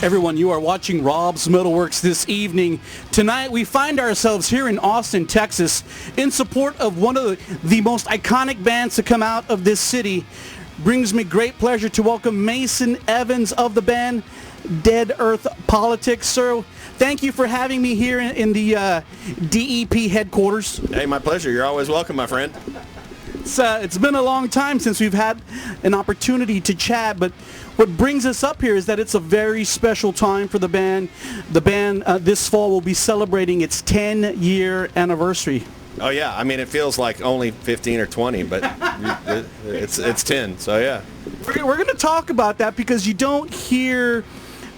Everyone, you are watching Rob's Metalworks this evening. Tonight, we find ourselves here in Austin, Texas, in support of one of the most iconic bands to come out of this city. Brings me great pleasure to welcome Mason Evans of the band Dead Earth Politics. Sir, thank you for having me here in the DEP headquarters. Hey, my pleasure. You're always welcome, my friend. It's been a long time since we've had an opportunity to chat, but what brings us up here is that it's a very special time for the band. The band this fall will be celebrating its 10-year anniversary. Oh yeah, I mean it feels like only 15 or 20, but it's 10. So yeah. We're going to talk about that because you don't hear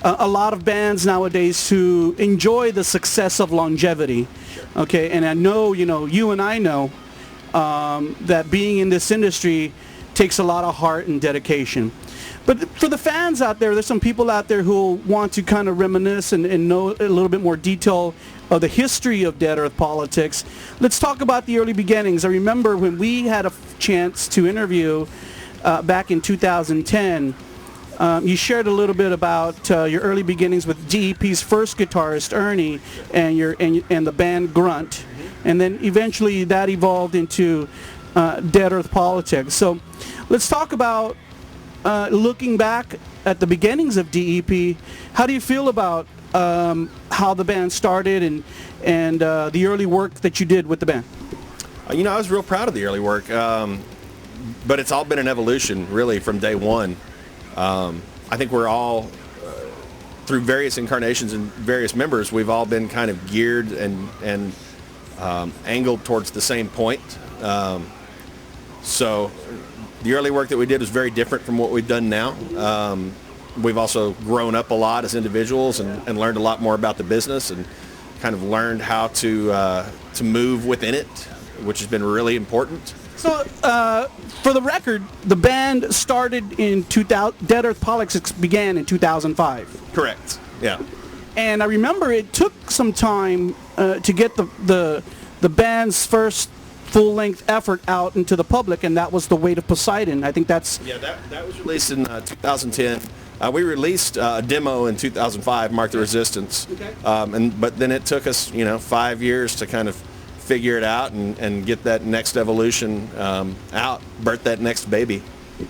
a lot of bands nowadays who enjoy the success of longevity. Okay, and I know you and I know that being in this industry takes a lot of heart and dedication. But for the fans out there, there's some people out there who want to kind of reminisce and know a little bit more detail of the history of Dead Earth Politics. Let's talk about the early beginnings. I remember when we had a chance to interview back in 2010, you shared a little bit about your early beginnings with DEP's first guitarist, Ernie, and the band Grunt. And then eventually that evolved into Dead Earth Politics. So let's talk about looking back at the beginnings of DEP. How do you feel about how the band started and the early work that you did with the band? I was real proud of the early work, but it's all been an evolution really from day one. I think we're all, through various incarnations and various members, we've all been kind of geared and angled towards the same point. So the early work that we did was very different from what we've done now. We've also grown up a lot as individuals and learned a lot more about the business and kind of learned how to move within it, which has been really important. So, for the record, the band started in 2000. Dead Earth Politics began in 2005. Correct. Yeah. And I remember it took some time to get the band's first full-length effort out into the public, and that was the Weight of Poseidon. I think that's... Yeah, that was released in 2010. We released a demo in 2005, Mark the Resistance. Okay. But then it took us, 5 years to kind of figure it out and get that next evolution out, birth that next baby.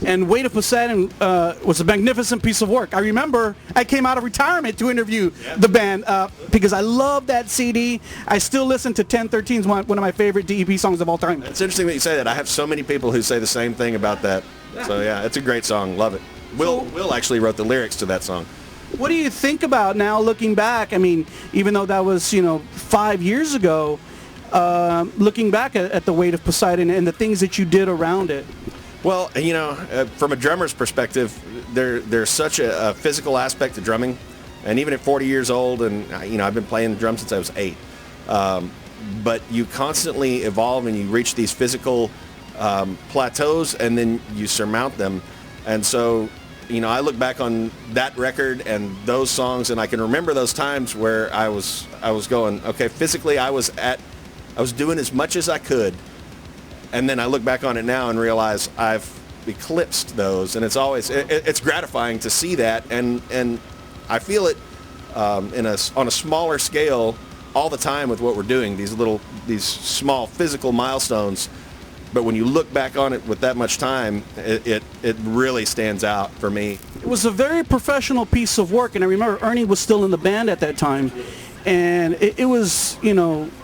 And Weight of Poseidon was a magnificent piece of work. I remember I came out of retirement to interview the band because I love that CD. I still listen to 1013's one of my favorite DEP songs of all time. It's interesting that you say that. I have so many people who say the same thing about that. So yeah, it's a great song. Love it. Will actually wrote the lyrics to that song. What do you think about now looking back? I mean, even though that was 5 years ago, looking back at the Weight of Poseidon and the things that you did around it. Well, from a drummer's perspective, there's such a physical aspect to drumming, and even at 40 years old, and I've been playing the drums since I was 8. But you constantly evolve and you reach these physical plateaus, and then you surmount them. And so, I look back on that record and those songs, and I can remember those times where I was going, okay, physically I was doing as much as I could. And then I look back on it now and realize I've eclipsed those, and it's gratifying to see that, and I feel it on a smaller scale all the time with what we're doing, these small physical milestones. But when you look back on it with that much time, it really stands out for me. It was a very professional piece of work, and I remember Ernie was still in the band at that time. And it was,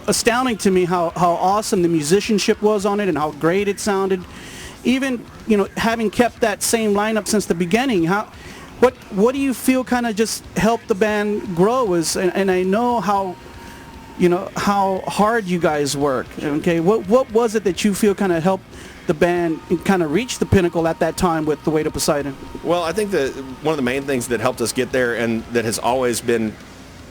astounding to me how awesome the musicianship was on it and how great it sounded. Even, having kept that same lineup since the beginning, what do you feel kind of just helped the band grow? And I know how hard you guys work. Okay, what was it that you feel kind of helped the band kind of reach the pinnacle at that time with the Weight of Poseidon? Well, I think that one of the main things that helped us get there, and that has always been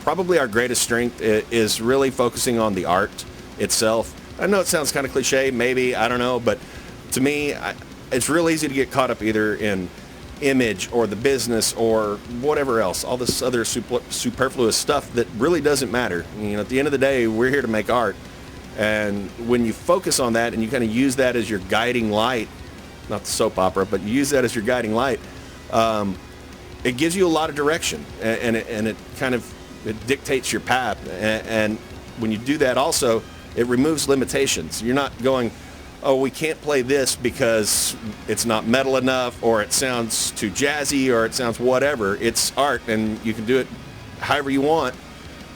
probably our greatest strength, is really focusing on the art itself. I know it sounds kind of cliche, maybe, I don't know, but to me, it's real easy to get caught up either in image or the business or whatever else, all this other superfluous stuff that really doesn't matter. At the end of the day, we're here to make art. And when you focus on that and you kind of use that as your guiding light, not the soap opera, but you use that as your guiding light, it gives you a lot of direction, and it kind of it dictates your path. And when you do that, also it removes limitations. You're not going, oh, we can't play this because it's not metal enough, or it sounds too jazzy, or it sounds whatever. It's art, and you can do it however you want,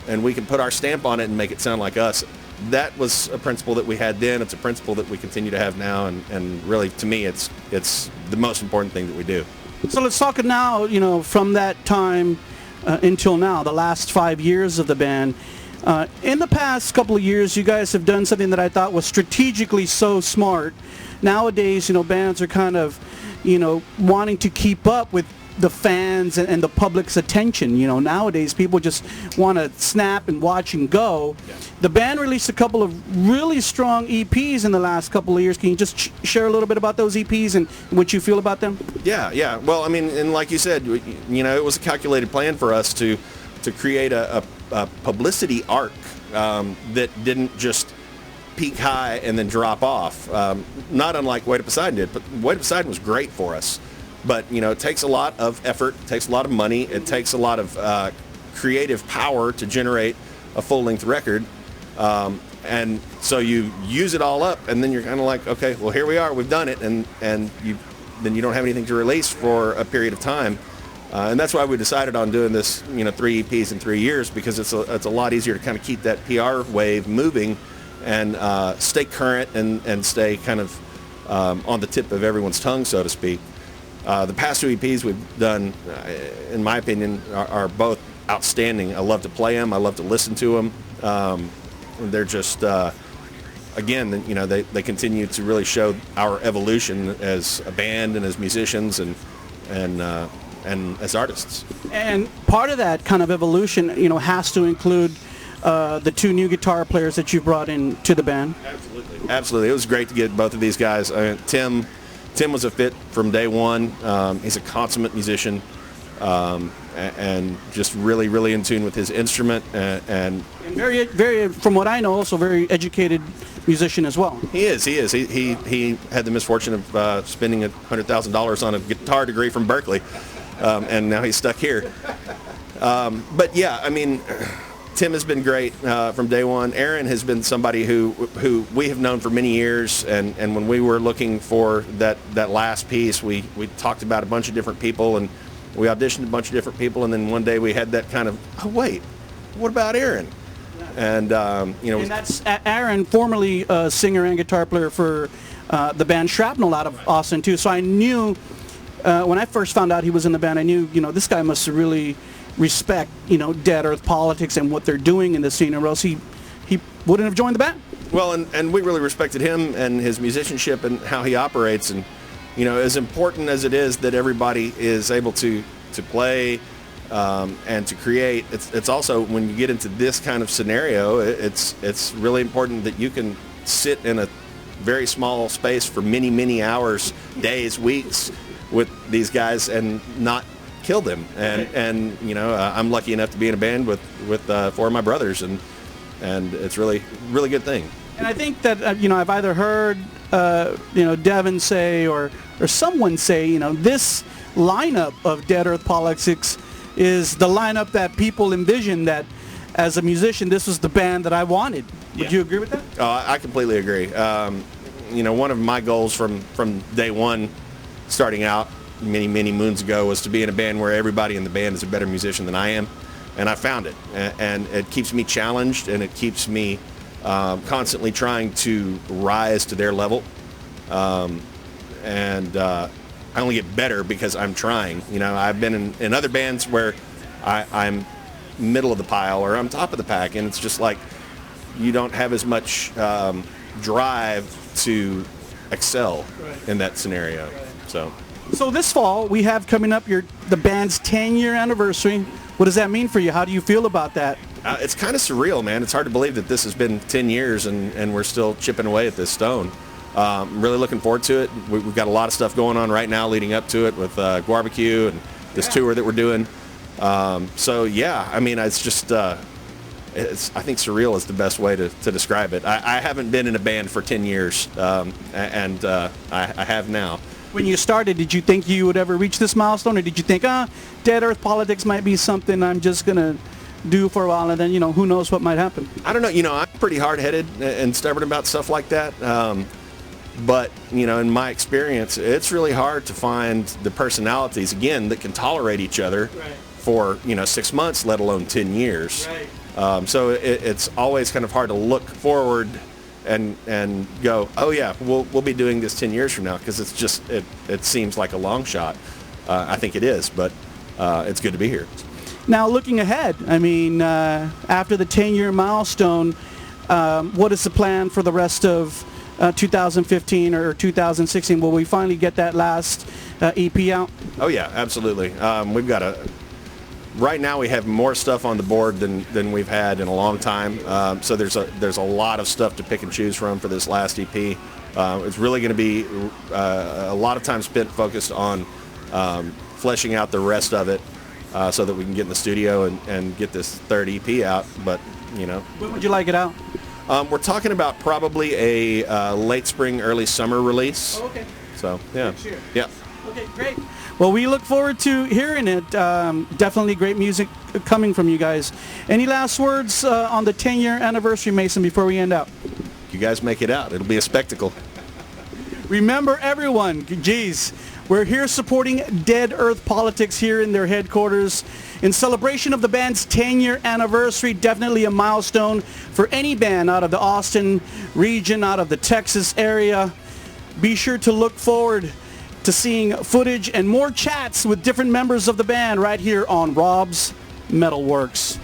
and we can put our stamp on it and make it sound like us. That was a principle that we had then. It's a principle that we continue to have now, and really, to me, it's the most important thing that we do. So let's talk now, from that time until now, the last 5 years of the band. In the past couple of years, you guys have done something that I thought was strategically so smart. Nowadays, bands are kind of, wanting to keep up with the fans and the public's attention. Nowadays people just want to snap and watch and go. Yeah. The band released a couple of really strong EPs in the last couple of years. Can you just share a little bit about those EPs and what you feel about them? Yeah. Well, I mean, and like you said, it was a calculated plan for us to create a publicity arc that didn't just peak high and then drop off. Not unlike Weight of Poseidon did, but Weight of Poseidon was great for us. But, it takes a lot of effort, it takes a lot of money, it takes a lot of creative power to generate a full-length record. And so you use it all up, and then you're kind of like, okay, well, here we are, we've done it, and then you don't have anything to release for a period of time. And that's why we decided on doing this, 3 EPs in 3 years, because it's a lot easier to kind of keep that PR wave moving and stay current and stay kind of on the tip of everyone's tongue, so to speak. The past 2 EPs we've done, in my opinion, are both outstanding. I love to play them. I love to listen to them. They're just, again, they continue to really show our evolution as a band and as musicians and as artists. And part of that kind of evolution, has to include the 2 new guitar players that you brought into the band. Absolutely. It was great to get both of these guys. Tim was a fit from day one. He's a consummate musician and just really, really in tune with his instrument. And very, very, from what I know, also very educated musician as well. He is. He had the misfortune of spending $100,000 on a guitar degree from Berkeley, and now he's stuck here. But yeah, I mean, Tim has been great from day one. Aaron has been somebody who we have known for many years, and when we were looking for that last piece, we talked about a bunch of different people, and we auditioned a bunch of different people, and then one day we had that kind of, oh wait, what about Aaron? And and that's Aaron, formerly singer and guitar player for the band Shrapnel out of Austin too. So I knew when I first found out he was in the band, I knew this guy must really respect Dead Earth Politics and what they're doing in the scene, or else he wouldn't have joined the band. Well, and we really respected him and his musicianship and how he operates, and as important as it is that everybody is able to play and to create, it's also, when you get into this kind of scenario, it's really important that you can sit in a very small space for many hours, days, weeks with these guys and not kill them. And I'm lucky enough to be in a band with 4 of my brothers, and it's really good thing. And I think that I've either heard Devin say or someone say this lineup of Dead Earth Politics is the lineup that people envisioned, that as a musician this was the band that I wanted. Would you agree with that? I completely agree. One of my goals from day one, starting out many moons ago, was to be in a band where everybody in the band is a better musician than I am, and I found it. And it keeps me challenged, and it keeps me constantly trying to rise to their level. I only get better because I'm trying. I've been in other bands where I'm middle of the pile or I'm top of the pack, and it's just like you don't have as much drive to excel in that scenario. So this fall we have coming up the band's 10-year anniversary. What does that mean for you? How do you feel about that? It's kind of surreal, man. It's hard to believe that this has been 10 years and we're still chipping away at this stone. I'm really looking forward to it. We've got a lot of stuff going on right now leading up to it with Barbecue and this tour that we're doing. So yeah, I mean, it's just, I think surreal is the best way to describe it. I haven't been in a band for 10 years, and I have now. When you started, did you think you would ever reach this milestone, or did you think, Dead Earth Politics might be something I'm just going to do for a while, and then, who knows what might happen? I don't know. I'm pretty hard-headed and stubborn about stuff like that. But, in my experience, it's really hard to find the personalities, again, that can tolerate each other for, 6 months, let alone 10 years. Right. So it's always kind of hard to look forward and go, oh, yeah, we'll be doing this 10 years from now, because it's just, it seems like a long shot. I think it is, but it's good to be here. Now, looking ahead, after the 10-year milestone, what is the plan for the rest of 2015 or 2016? Will we finally get that last EP out? Oh, yeah, absolutely. We've got right now we have more stuff on the board than we've had in a long time. So there's a lot of stuff to pick and choose from for this last EP. It's really going to be a lot of time spent focused on fleshing out the rest of it, so that we can get in the studio and get this third EP out. But, When would you like it out? we're talking about probably a late spring, early summer release. Oh, okay. So, yeah. Next year. Yeah. Okay, great. Well, we look forward to hearing it. Definitely great music coming from you guys. Any last words on the 10-year anniversary, Mason, before we end out? You guys make it out. It'll be a spectacle. Remember, everyone, geez, we're here supporting Dead Earth Politics here in their headquarters in celebration of the band's 10-year anniversary. Definitely a milestone for any band out of the Austin region, out of the Texas area. Be sure to look forward to seeing footage and more chats with different members of the band right here on Rob's MetalWorks.